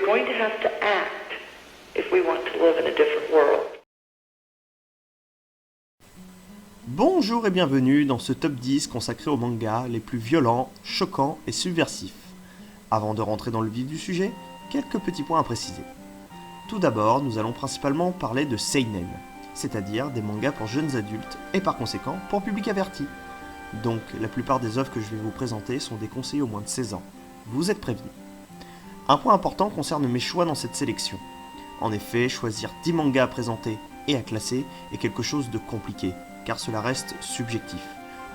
going to have to act if we want to live in a different world. Bonjour et bienvenue dans ce top 10 consacré aux mangas les plus violents, choquants et subversifs. Avant de rentrer dans le vif du sujet, quelques petits points à préciser. Tout d'abord, nous allons principalement parler de seinen, c'est-à-dire des mangas pour jeunes adultes et par conséquent pour public averti. Donc la plupart des œuvres que je vais vous présenter sont déconseillées aux moins de 16 ans. Vous êtes prévenus. Un point important concerne mes choix dans cette sélection. En effet, choisir 10 mangas à présenter et à classer est quelque chose de compliqué, car cela reste subjectif,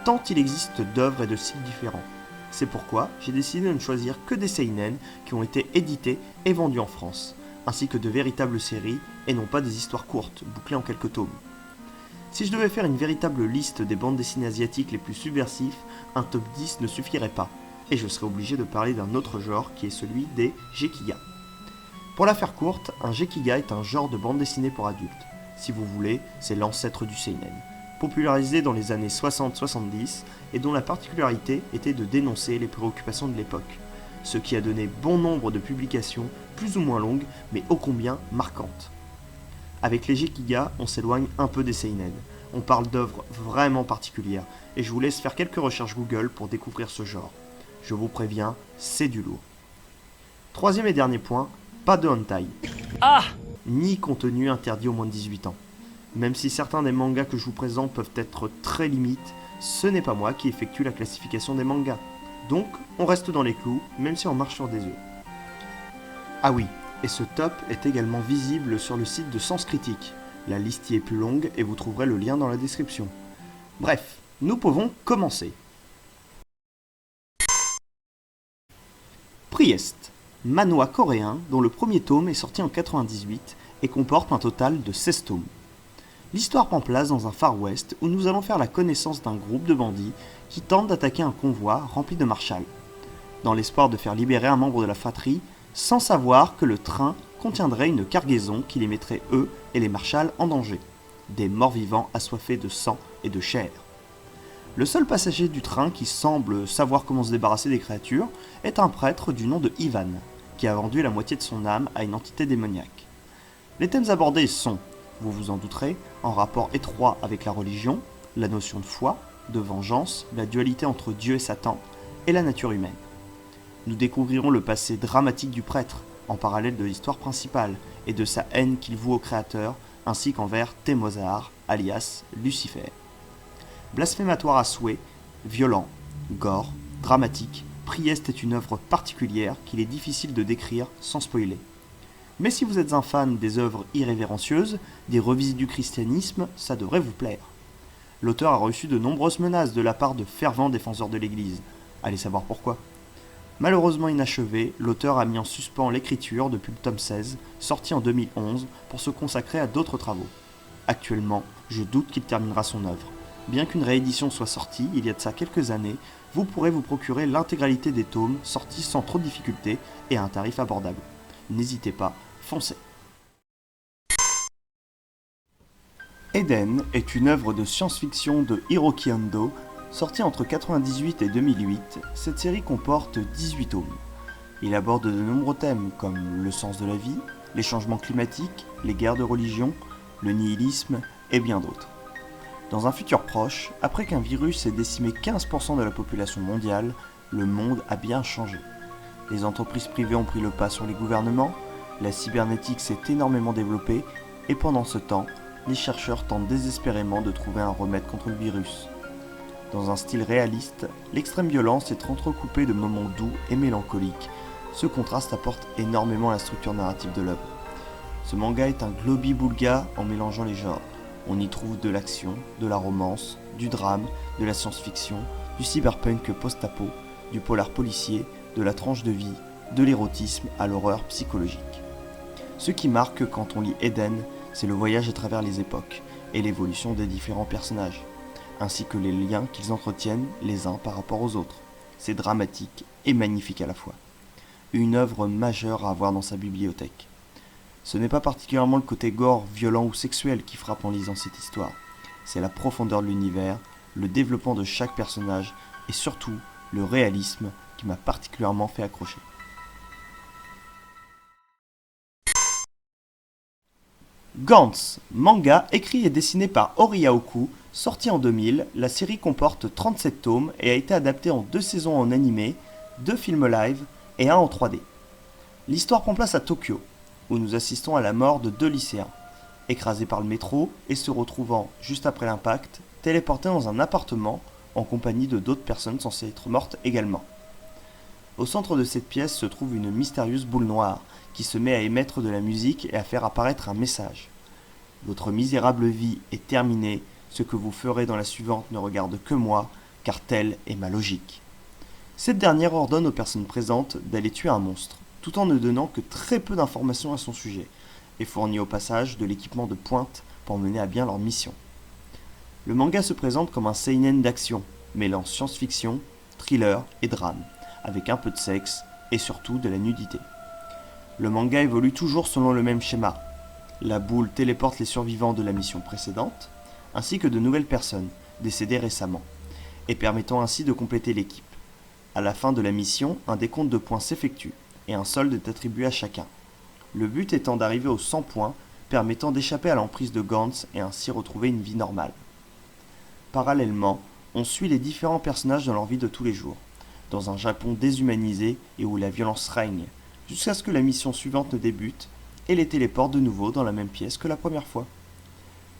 tant il existe d'œuvres et de styles différents. C'est pourquoi j'ai décidé de ne choisir que des seinen qui ont été édités et vendus en France, ainsi que de véritables séries et non pas des histoires courtes, bouclées en quelques tomes. Si je devais faire une véritable liste des bandes dessinées asiatiques les plus subversifs, un top 10 ne suffirait pas, et je serais obligé de parler d'un autre genre qui est celui des gekiga. Pour la faire courte, un gekiga est un genre de bande dessinée pour adultes. Si vous voulez, c'est l'ancêtre du seinen, popularisé dans les années 60-70 et dont la particularité était de dénoncer les préoccupations de l'époque, ce qui a donné bon nombre de publications plus ou moins longues mais ô combien marquantes. Avec les gekiga, on s'éloigne un peu des seinen, on parle d'œuvres vraiment particulières et je vous laisse faire quelques recherches Google pour découvrir ce genre. Je vous préviens, c'est du lourd. Troisième et dernier point, pas de hentai. Ni contenu interdit aux moins de 18 ans. Même si certains des mangas que je vous présente peuvent être très limites, ce n'est pas moi qui effectue la classification des mangas. Donc, on reste dans les clous, même si on marche sur des œufs. Ah oui, et ce top est également visible sur le site de Sens Critique. La liste y est plus longue et vous trouverez le lien dans la description. Bref, nous pouvons commencer. Priest, manhwa coréen dont le premier tome est sorti en 98 et comporte un total de 16 tomes. L'histoire prend place dans un Far West où nous allons faire la connaissance d'un groupe de bandits qui tentent d'attaquer un convoi rempli de marshals, dans l'espoir de faire libérer un membre de la fratrie, sans savoir que le train contiendrait une cargaison qui les mettrait eux et les marshals en danger, des morts-vivants assoiffés de sang et de chair. Le seul passager du train qui semble savoir comment se débarrasser des créatures est un prêtre du nom de Ivan, qui a vendu la moitié de son âme à une entité démoniaque. Les thèmes abordés sont, vous vous en douterez, en rapport étroit avec la religion, la notion de foi, de vengeance, la dualité entre Dieu et Satan, et la nature humaine. Nous découvrirons le passé dramatique du prêtre, en parallèle de l'histoire principale, et de sa haine qu'il voue au Créateur, ainsi qu'envers Themosar, alias Lucifer. Blasphématoire à souhait, violent, gore, dramatique, Priest est une œuvre particulière qu'il est difficile de décrire sans spoiler. Mais si vous êtes un fan des œuvres irrévérencieuses, des revisites du christianisme, ça devrait vous plaire. L'auteur a reçu de nombreuses menaces de la part de fervents défenseurs de l'Église. Allez savoir pourquoi. Malheureusement inachevé, l'auteur a mis en suspens l'écriture depuis le tome 16, sorti en 2011, pour se consacrer à d'autres travaux. Actuellement, je doute qu'il terminera son œuvre. Bien qu'une réédition soit sortie il y a de ça quelques années, vous pourrez vous procurer l'intégralité des tomes sortis sans trop de difficultés et à un tarif abordable. N'hésitez pas, foncez. Eden est une œuvre de science-fiction de Hiroki Ando, sortie entre 1998 et 2008. Cette série comporte 18 tomes. Il aborde de nombreux thèmes comme le sens de la vie, les changements climatiques, les guerres de religion, le nihilisme et bien d'autres. Dans un futur proche, après qu'un virus ait décimé 15% de la population mondiale, le monde a bien changé. Les entreprises privées ont pris le pas sur les gouvernements, la cybernétique s'est énormément développée, et pendant ce temps, les chercheurs tentent désespérément de trouver un remède contre le virus. Dans un style réaliste, l'extrême violence est entrecoupée de moments doux et mélancoliques. Ce contraste apporte énormément à la structure narrative de l'œuvre. Ce manga est un globi-boulga en mélangeant les genres. On y trouve de l'action, de la romance, du drame, de la science-fiction, du cyberpunk post-apo, du polar policier, de la tranche de vie, de l'érotisme à l'horreur psychologique. Ce qui marque quand on lit Eden, c'est le voyage à travers les époques et l'évolution des différents personnages, ainsi que les liens qu'ils entretiennent les uns par rapport aux autres. C'est dramatique et magnifique à la fois. Une œuvre majeure à avoir dans sa bibliothèque. Ce n'est pas particulièrement le côté gore, violent ou sexuel qui frappe en lisant cette histoire. C'est la profondeur de l'univers, le développement de chaque personnage et surtout le réalisme qui m'a particulièrement fait accrocher. Gantz, manga écrit et dessiné par Ori Aoku, sorti en 2000, la série comporte 37 tomes et a été adaptée en 2 saisons en animé, 2 films live et 1 en 3D. L'histoire prend place à Tokyo, où nous assistons à la mort de 2 lycéens, écrasés par le métro et se retrouvant, juste après l'impact, téléportés dans un appartement en compagnie de d'autres personnes censées être mortes également. Au centre de cette pièce se trouve une mystérieuse boule noire qui se met à émettre de la musique et à faire apparaître un message. Votre misérable vie est terminée, ce que vous ferez dans la suivante ne regarde que moi, car telle est ma logique. Cette dernière ordonne aux personnes présentes d'aller tuer un monstre, tout en ne donnant que très peu d'informations à son sujet, et fournit au passage de l'équipement de pointe pour mener à bien leur mission. Le manga se présente comme un seinen d'action, mêlant science-fiction, thriller et drame, avec un peu de sexe et surtout de la nudité. Le manga évolue toujours selon le même schéma. La boule téléporte les survivants de la mission précédente, ainsi que de nouvelles personnes, décédées récemment, et permettant ainsi de compléter l'équipe. À la fin de la mission, un décompte de points s'effectue, et un solde est attribué à chacun. Le but étant d'arriver aux 100 points, permettant d'échapper à l'emprise de Gantz et ainsi retrouver une vie normale. Parallèlement, on suit les différents personnages dans leur vie de tous les jours, dans un Japon déshumanisé et où la violence règne, jusqu'à ce que la mission suivante ne débute et les téléporte de nouveau dans la même pièce que la première fois.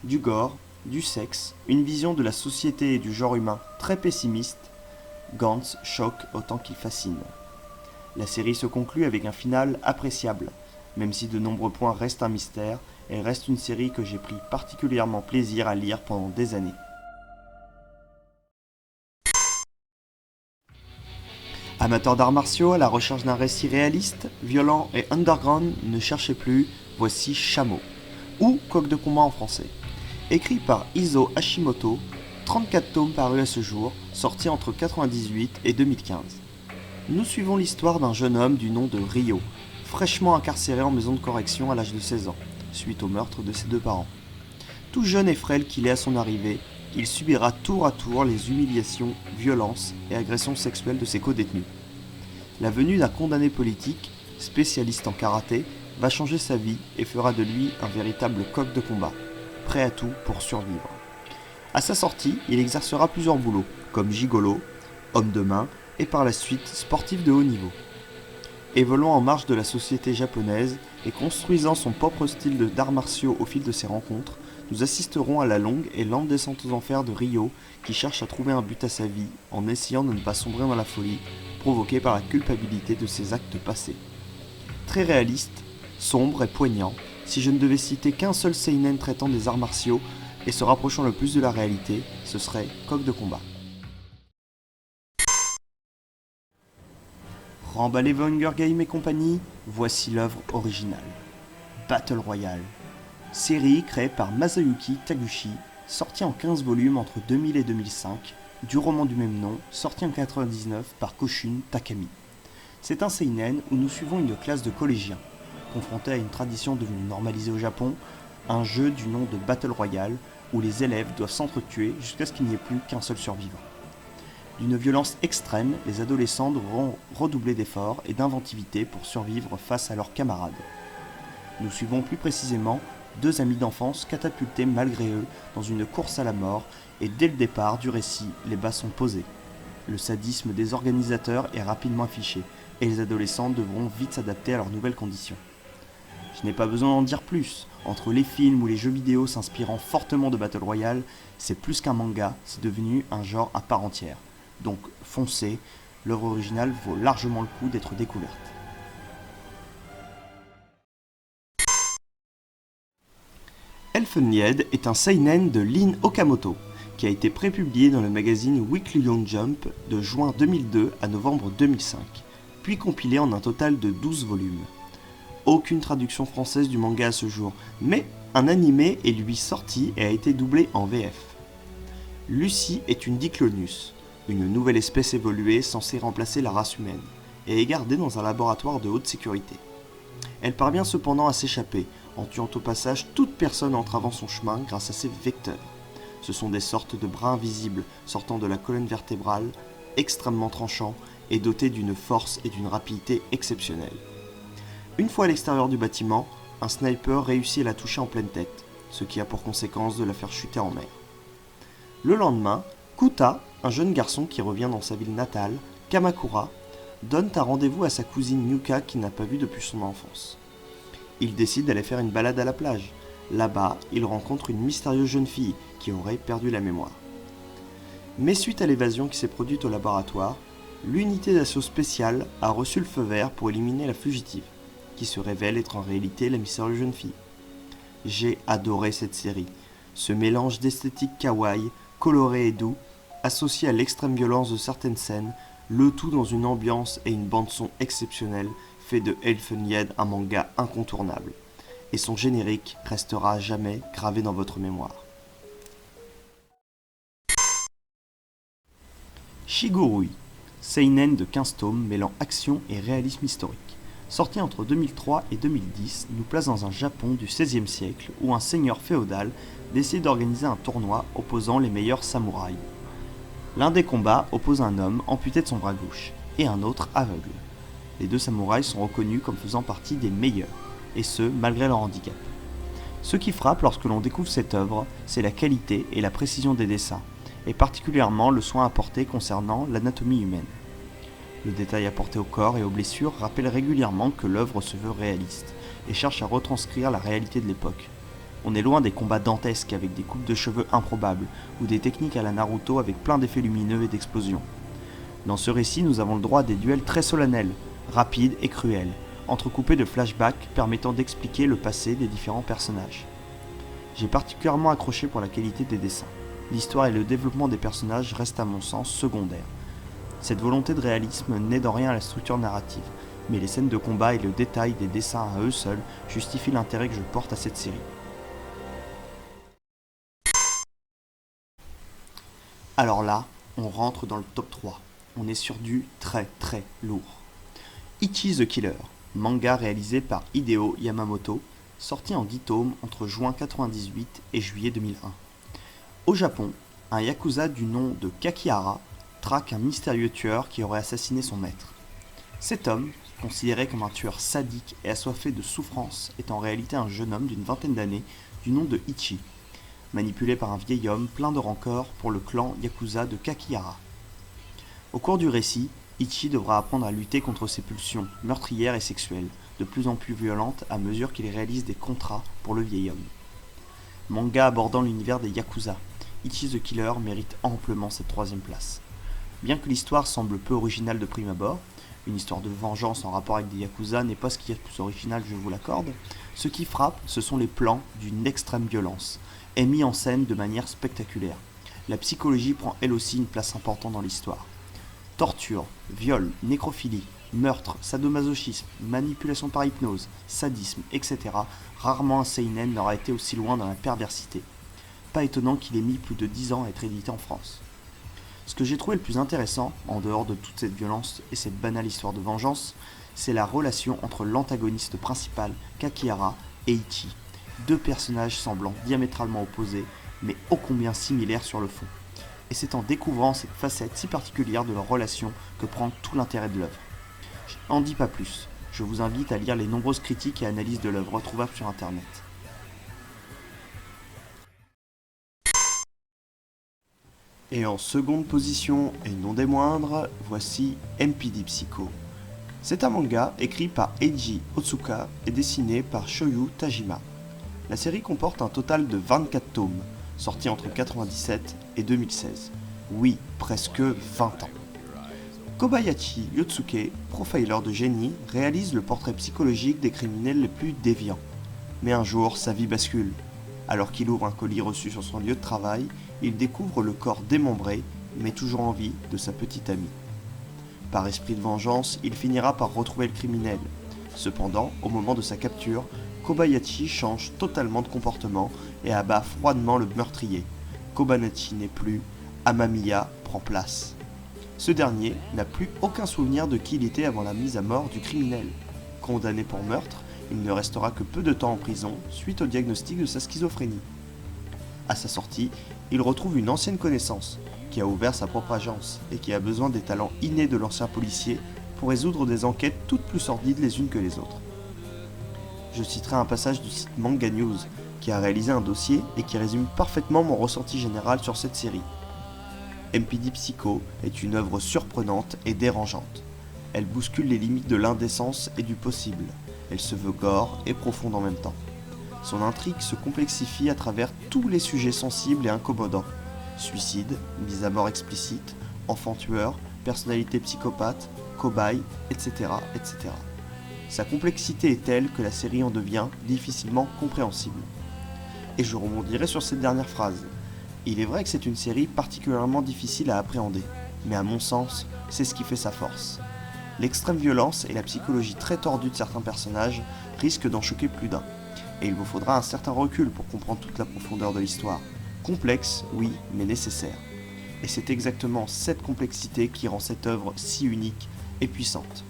Du gore, du sexe, une vision de la société et du genre humain très pessimiste, Gantz choque autant qu'il fascine. La série se conclut avec un final appréciable, même si de nombreux points restent un mystère, elle reste une série que j'ai pris particulièrement plaisir à lire pendant des années. Amateur d'arts martiaux à la recherche d'un récit réaliste, violent et underground, ne cherchez plus, voici Chameau, ou Coq de combat en français. Écrit par Iso Hashimoto, 34 tomes parus à ce jour, sortis entre 1998 et 2015. Nous suivons l'histoire d'un jeune homme du nom de Ryo, fraîchement incarcéré en maison de correction à l'âge de 16 ans, suite au meurtre de ses 2 parents. Tout jeune et frêle qu'il est à son arrivée, il subira tour à tour les humiliations, violences et agressions sexuelles de ses codétenus. La venue d'un condamné politique, spécialiste en karaté, va changer sa vie et fera de lui un véritable coq de combat, prêt à tout pour survivre. À sa sortie, il exercera plusieurs boulots, comme gigolo, homme de main et par la suite sportif de haut niveau. Évoluant en marge de la société japonaise et construisant son propre style d'arts martiaux au fil de ses rencontres, nous assisterons à la longue et lente descente aux enfers de Ryo qui cherche à trouver un but à sa vie en essayant de ne pas sombrer dans la folie provoquée par la culpabilité de ses actes passés. Très réaliste, sombre et poignant, si je ne devais citer qu'un seul seinen traitant des arts martiaux et se rapprochant le plus de la réalité, ce serait Coq de combat. Remballez-vous Hunger Games et compagnie, voici l'œuvre originale. Battle Royale. Série créée par Masayuki Taguchi, sortie en 15 volumes entre 2000 et 2005, du roman du même nom, sorti en 1999 par Koshun Takami. C'est un seinen où nous suivons une classe de collégiens, confrontés à une tradition devenue normalisée au Japon, un jeu du nom de Battle Royale, où les élèves doivent s'entretuer jusqu'à ce qu'il n'y ait plus qu'un seul survivant. D'une violence extrême, les adolescents devront redoubler d'efforts et d'inventivité pour survivre face à leurs camarades. Nous suivons plus précisément 2 amis d'enfance catapultés malgré eux dans une course à la mort et dès le départ du récit, les bas sont posés. Le sadisme des organisateurs est rapidement affiché et les adolescents devront vite s'adapter à leurs nouvelles conditions. Je n'ai pas besoin d'en dire plus, entre les films ou les jeux vidéo s'inspirant fortement de Battle Royale, c'est plus qu'un manga, c'est devenu un genre à part entière. Donc foncez, l'œuvre originale vaut largement le coup d'être découverte. Elfenlied est un seinen de Lin Okamoto, qui a été prépublié dans le magazine Weekly Young Jump de juin 2002 à novembre 2005, puis compilé en un total de 12 volumes. Aucune traduction française du manga à ce jour, mais un animé est lui sorti et a été doublé en VF. Lucy est une Diclonius, une nouvelle espèce évoluée censée remplacer la race humaine, et est gardée dans un laboratoire de haute sécurité. Elle parvient cependant à s'échapper, en tuant au passage toute personne entravant son chemin grâce à ses vecteurs. Ce sont des sortes de bras invisibles sortant de la colonne vertébrale, extrêmement tranchants et dotés d'une force et d'une rapidité exceptionnelles. Une fois à l'extérieur du bâtiment, un sniper réussit à la toucher en pleine tête, ce qui a pour conséquence de la faire chuter en mer. Le lendemain, Kuta, un jeune garçon qui revient dans sa ville natale, Kamakura, donne un rendez-vous à sa cousine Yuka qu'il n'a pas vue depuis son enfance. Il décide d'aller faire une balade à la plage. Là-bas, il rencontre une mystérieuse jeune fille qui aurait perdu la mémoire. Mais suite à l'évasion qui s'est produite au laboratoire, l'unité d'assaut spéciale a reçu le feu vert pour éliminer la fugitive, qui se révèle être en réalité la mystérieuse jeune fille. J'ai adoré cette série. Ce mélange d'esthétique kawaii, coloré et doux, associé à l'extrême violence de certaines scènes, le tout dans une ambiance et une bande-son exceptionnelle, fait de Elfenlied un manga incontournable. Et son générique restera à jamais gravé dans votre mémoire. Shigurui, seinen de 15 tomes mêlant action et réalisme historique. Sorti entre 2003 et 2010, nous place dans un Japon du XVIe siècle où un seigneur féodal décide d'organiser un tournoi opposant les meilleurs samouraïs. L'un des combats oppose un homme amputé de son bras gauche et un autre aveugle. Les deux samouraïs sont reconnus comme faisant partie des meilleurs, et ce, malgré leur handicap. Ce qui frappe lorsque l'on découvre cette œuvre, c'est la qualité et la précision des dessins, et particulièrement le soin apporté concernant l'anatomie humaine. Le détail apporté au corps et aux blessures rappelle régulièrement que l'œuvre se veut réaliste, et cherche à retranscrire la réalité de l'époque. On est loin des combats dantesques avec des coupes de cheveux improbables, ou des techniques à la Naruto avec plein d'effets lumineux et d'explosions. Dans ce récit, nous avons le droit à des duels très solennels, rapides et cruels, entrecoupés de flashbacks permettant d'expliquer le passé des différents personnages. J'ai particulièrement accroché pour la qualité des dessins. L'histoire et le développement des personnages restent à mon sens secondaires. Cette volonté de réalisme n'aide en rien à la structure narrative, mais les scènes de combat et le détail des dessins à eux seuls justifient l'intérêt que je porte à cette série. Alors là, on rentre dans le top 3. On est sur du très très lourd. Ichi the Killer, manga réalisé par Hideo Yamamoto, sorti en 10 tomes entre juin 1998 et juillet 2001. Au Japon, un yakuza du nom de Kakihara traque un mystérieux tueur qui aurait assassiné son maître. Cet homme, considéré comme un tueur sadique et assoiffé de souffrance, est en réalité un jeune homme d'une vingtaine d'années du nom de Ichi, manipulé par un vieil homme plein de rancœur pour le clan yakuza de Kakihara. Au cours du récit, Ichi devra apprendre à lutter contre ses pulsions meurtrières et sexuelles, de plus en plus violentes à mesure qu'il réalise des contrats pour le vieil homme. Manga abordant l'univers des yakuza, Ichi the Killer mérite amplement cette 3ème place. Bien que l'histoire semble peu originale de prime abord, une histoire de vengeance en rapport avec des yakuza n'est pas ce qu'il y a de plus original, je vous l'accorde, ce qui frappe, ce sont les plans d'une extrême violence, et mis en scène de manière spectaculaire. La psychologie prend elle aussi une place importante dans l'histoire. Torture, viol, nécrophilie, meurtre, sadomasochisme, manipulation par hypnose, sadisme, etc. Rarement un seinen n'aura été aussi loin dans la perversité. Pas étonnant qu'il ait mis plus de 10 ans à être édité en France. Ce que j'ai trouvé le plus intéressant, en dehors de toute cette violence et cette banale histoire de vengeance, c'est la relation entre l'antagoniste principal, Kakihara, et Ichi, deux personnages semblant diamétralement opposés, mais ô combien similaires sur le fond. Et c'est en découvrant cette facette si particulière de leur relation que prend tout l'intérêt de l'œuvre. Je n'en dis pas plus, je vous invite à lire les nombreuses critiques et analyses de l'œuvre retrouvables sur internet. Et en seconde position, et non des moindres, voici MPD Psycho. C'est un manga écrit par Eiji Otsuka et dessiné par Shoyu Tajima. La série comporte un total de 24 tomes, sortis entre 1997 et 2016. Oui, presque 20 ans. Kobayashi Yotsuke, profiler de génie, réalise le portrait psychologique des criminels les plus déviants. Mais un jour, sa vie bascule. Alors qu'il ouvre un colis reçu sur son lieu de travail, il découvre le corps démembré, mais toujours en vie, de sa petite amie. Par esprit de vengeance, il finira par retrouver le criminel. Cependant, au moment de sa capture, Kobayashi change totalement de comportement et abat froidement le meurtrier. Kobayashi n'est plus, Amamiya prend place. Ce dernier n'a plus aucun souvenir de qui il était avant la mise à mort du criminel. Condamné pour meurtre, il ne restera que peu de temps en prison suite au diagnostic de sa schizophrénie. À sa sortie, il retrouve une ancienne connaissance qui a ouvert sa propre agence et qui a besoin des talents innés de l'ancien policier pour résoudre des enquêtes toutes plus sordides les unes que les autres. je citerai un passage du site Manga News qui a réalisé un dossier et qui résume parfaitement mon ressenti général sur cette série. MPD Psycho est une œuvre surprenante et dérangeante. Elle bouscule les limites de l'indécence et du possible. Elle se veut gore et profonde en même temps. Son intrigue se complexifie à travers tous les sujets sensibles et incommodants. Suicide, mise à mort explicite, enfant tueur, personnalité psychopathe, cobaye, etc., etc. Sa complexité est telle que la série en devient difficilement compréhensible. Et je rebondirai sur cette dernière phrase. Il est vrai que c'est une série particulièrement difficile à appréhender, mais à mon sens, c'est ce qui fait sa force. L'extrême violence et la psychologie très tordue de certains personnages risquent d'en choquer plus d'un, et il vous faudra un certain recul pour comprendre toute la profondeur de l'histoire. Complexe, oui, mais nécessaire. Et c'est exactement cette complexité qui rend cette œuvre si unique et puissante.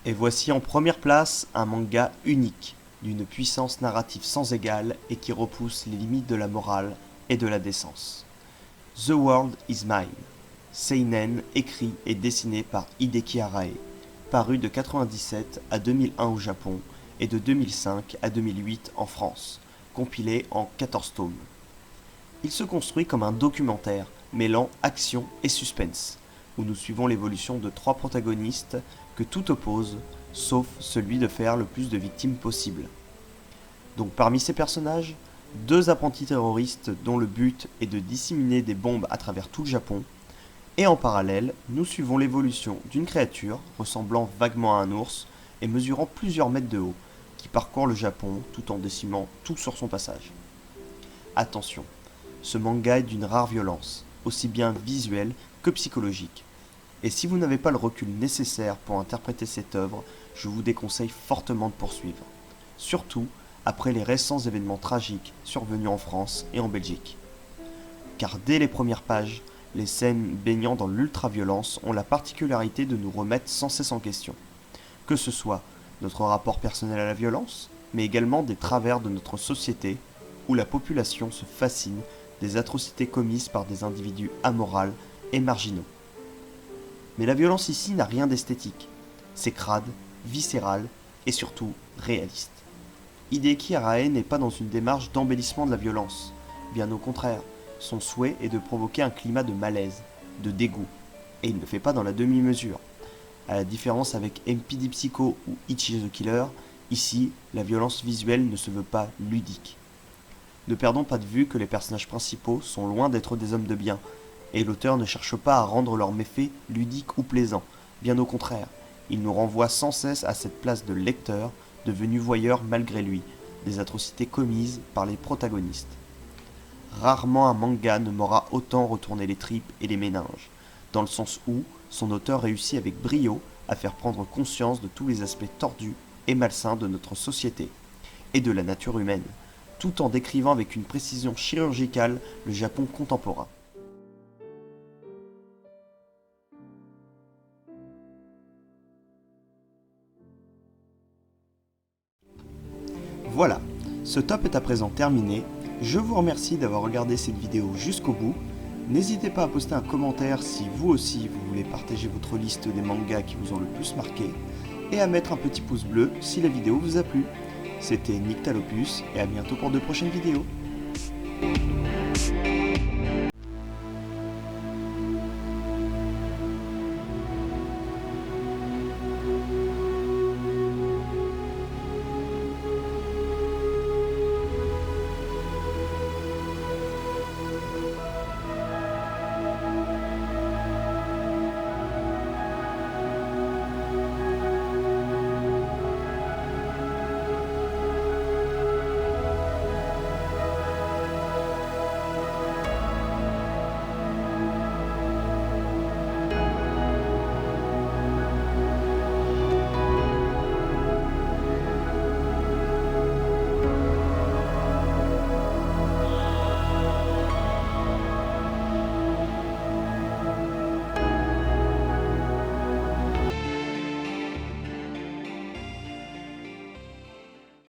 Et voici en première place un manga unique, d'une puissance narrative sans égale et qui repousse les limites de la morale et de la décence. The World is Mine, seinen écrit et dessiné par Hideki Arae, paru de 1997 à 2001 au Japon et de 2005 à 2008 en France, compilé en 14 tomes. Il se construit comme un documentaire mêlant action et suspense, où nous suivons l'évolution de 3 protagonistes que tout oppose, sauf celui de faire le plus de victimes possible. Donc parmi ces personnages, 2 apprentis terroristes dont le but est de disséminer des bombes à travers tout le Japon, et en parallèle, nous suivons l'évolution d'une créature ressemblant vaguement à un ours et mesurant plusieurs mètres de haut, qui parcourt le Japon tout en décimant tout sur son passage. Attention, ce manga est d'une rare violence, aussi bien visuelle que psychologique. Et si vous n'avez pas le recul nécessaire pour interpréter cette œuvre, je vous déconseille fortement de poursuivre. Surtout après les récents événements tragiques survenus en France et en Belgique. Car dès les premières pages, les scènes baignant dans l'ultra-violence ont la particularité de nous remettre sans cesse en question. Que ce soit notre rapport personnel à la violence, mais également des travers de notre société, où la population se fascine des atrocités commises par des individus amoraux et marginaux. Mais la violence ici n'a rien d'esthétique. C'est crade, viscéral et surtout réaliste. Hideki Arae n'est pas dans une démarche d'embellissement de la violence. Bien au contraire, son souhait est de provoquer un climat de malaise, de dégoût. Et il ne le fait pas dans la demi-mesure. À la différence avec MPD Psycho ou Ichi the Killer, ici, la violence visuelle ne se veut pas ludique. Ne perdons pas de vue que les personnages principaux sont loin d'être des hommes de bien, et l'auteur ne cherche pas à rendre leurs méfaits ludiques ou plaisants, bien au contraire, il nous renvoie sans cesse à cette place de lecteur, devenu voyeur malgré lui, des atrocités commises par les protagonistes. Rarement un manga ne m'aura autant retourné les tripes et les méninges, dans le sens où son auteur réussit avec brio à faire prendre conscience de tous les aspects tordus et malsains de notre société, et de la nature humaine, tout en décrivant avec une précision chirurgicale le Japon contemporain. Voilà, ce top est à présent terminé. Je vous remercie d'avoir regardé cette vidéo jusqu'au bout. N'hésitez pas à poster un commentaire si vous aussi vous voulez partager votre liste des mangas qui vous ont le plus marqué, et à mettre un petit pouce bleu si la vidéo vous a plu. C'était Nyctalopus et à bientôt pour de prochaines vidéos.